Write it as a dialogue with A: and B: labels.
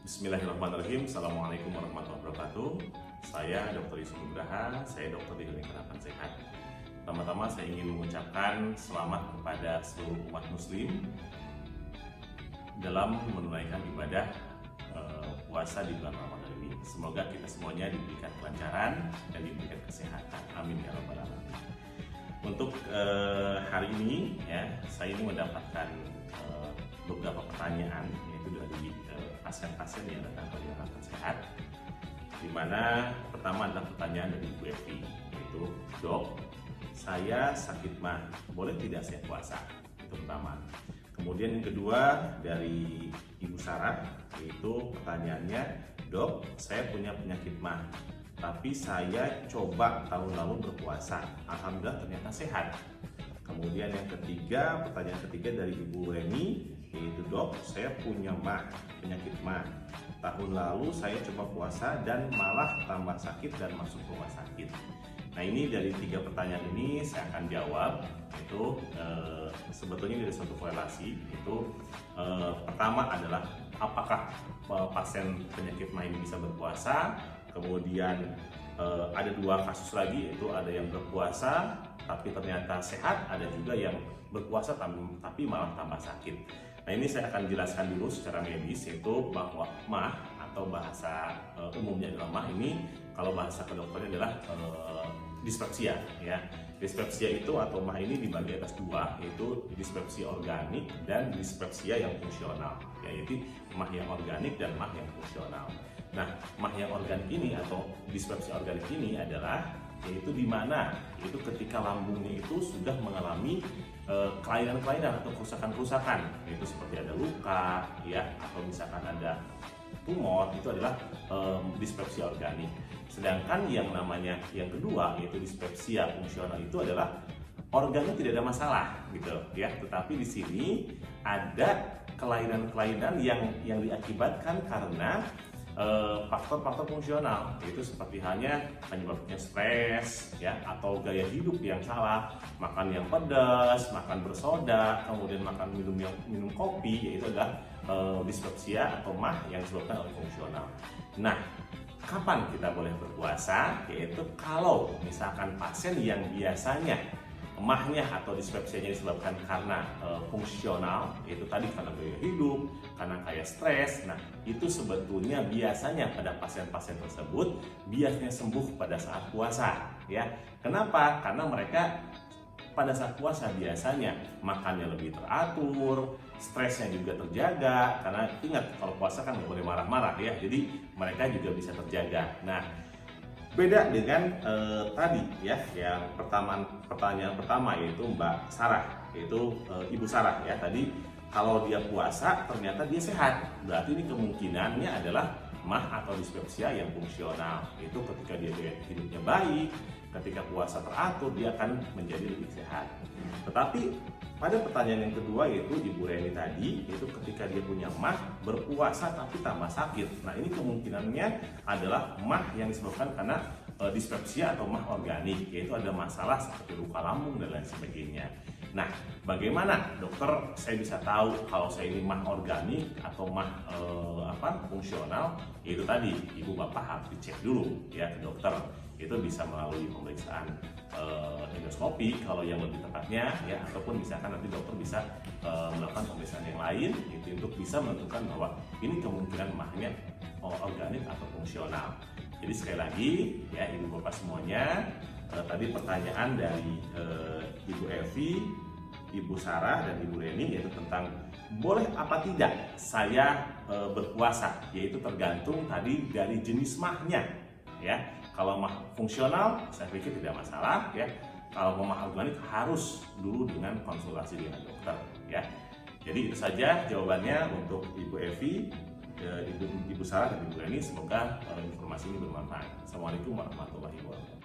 A: Bismillahirrahmanirrahim. Assalamualaikum warahmatullahi wabarakatuh. Saya Dr. Yusuf Nugraha, saya dokter di Klinik Harapan Sehat. Pertama-tama saya ingin mengucapkan selamat kepada seluruh umat muslim dalam menunaikan ibadah puasa di bulan Ramadan ini. Semoga kita semuanya diberikan kelancaran dan diberikan kesehatan. Amin ya rabbal alamin. Untuk hari ini ya, saya ini mendapatkan beberapa pertanyaan, yaitu dari pasien-pasien yang datang ke Harapan Sehat, di mana pertama adalah pertanyaan dari Ibu Evi, yaitu, "Dok, saya sakit mah, boleh tidak saya puasa?" Itu pertama. Kemudian yang kedua dari Ibu Sarah, yaitu pertanyaannya, "Dok, saya punya penyakit mah, tapi saya coba tahun lalu berpuasa, alhamdulillah ternyata sehat." Kemudian yang ketiga, pertanyaan ketiga dari Ibu Reni, yaitu, "Dok, saya punya penyakit mah. Tahun lalu saya coba puasa dan malah tambah sakit dan masuk rumah sakit." Nah, ini dari tiga pertanyaan ini saya akan jawab. Itu sebetulnya dari suatu korelasi. Itu pertama adalah apakah pasien penyakit mah ini bisa berpuasa. Kemudian ada dua kasus lagi, yaitu ada yang berpuasa tapi ternyata sehat, ada juga yang berpuasa tapi malah tambah sakit. Nah, ini saya akan jelaskan dulu secara medis, yaitu bahwa mah atau bahasa umumnya adalah mah ini, kalau bahasa kedokterannya adalah dispepsia ya. Dispepsia itu atau mah ini dibagi atas dua, yaitu dispepsia organik dan dispepsia yang fungsional, yaitu mah yang organik dan mah yang fungsional. Nah, mah yang organik ini atau dispepsia organik ini adalah yaitu di mana itu ketika lambungnya itu sudah mengalami kelainan-kelainan atau kerusakan-kerusakan, yaitu seperti ada luka ya, atau misalkan ada tumor, itu adalah dispepsia organik. Sedangkan yang namanya yang kedua, yaitu dispepsia fungsional, itu adalah organnya tidak ada masalah gitu ya, tetapi di sini ada kelainan-kelainan yang diakibatkan karena faktor-faktor fungsional, yaitu seperti halnya penyebabnya stres ya, atau gaya hidup yang salah, makan yang pedas, makan bersoda, kemudian minum kopi, yaitu adalah dispepsia atau mah yang disebabkan oleh fungsional. Nah, kapan kita boleh berpuasa? Yaitu kalau misalkan pasien yang biasanya mahnya atau dispepsianya disebabkan karena fungsional, yaitu tadi karena gaya hidup, karena kayak stres. Nah, itu sebetulnya biasanya pada pasien-pasien tersebut biasanya sembuh pada saat puasa ya. Kenapa? Karena mereka pada saat puasa biasanya makannya lebih teratur, stresnya juga terjaga, karena ingat kalau puasa kan nggak boleh marah-marah ya, jadi mereka juga bisa terjaga. Nah, beda dengan tadi ya, yang pertanyaan pertama, yaitu Mbak Sarah, yaitu Ibu Sarah ya, tadi kalau dia puasa ternyata dia sehat, berarti ini kemungkinannya adalah mah atau dispepsia yang fungsional. Itu ketika dia hidupnya baik, ketika puasa teratur, dia akan menjadi lebih sehat. Tetapi pada pertanyaan yang kedua, yaitu Ibu Reni tadi, yaitu ketika dia punya mah berpuasa tapi tambah sakit. Nah, ini kemungkinannya adalah mah yang disebabkan karena dispepsia atau mah organik, yaitu ada masalah seperti luka lambung dan lain sebagainya. Nah, bagaimana dokter saya bisa tahu kalau saya ini mah organik atau mah fungsional? Yaitu tadi ibu bapak harus dicek dulu ya ke dokter. Itu bisa melalui pemeriksaan endoskopi kalau yang lebih tepatnya ya, ataupun misalkan nanti dokter bisa melakukan pemeriksaan yang lain itu untuk bisa menentukan bahwa ini kemungkinan mahnya organik atau fungsional. Jadi sekali lagi ya, ibu bapak semuanya, tadi pertanyaan dari Ibu Evi, Ibu Sarah, dan Ibu Reni, yaitu tentang boleh apa tidak saya berpuasa, yaitu tergantung tadi dari jenis mahnya ya. Kalau mah fungsional saya pikir tidak masalah ya. Kalau mah organik harus dulu dengan konsultasi dengan dokter ya. Jadi itu saja jawabannya untuk Ibu Evi, Ibu Sarah, dan Ibu Reni. Semoga informasi ini bermanfaat. Assalamualaikum warahmatullahi wabarakatuh.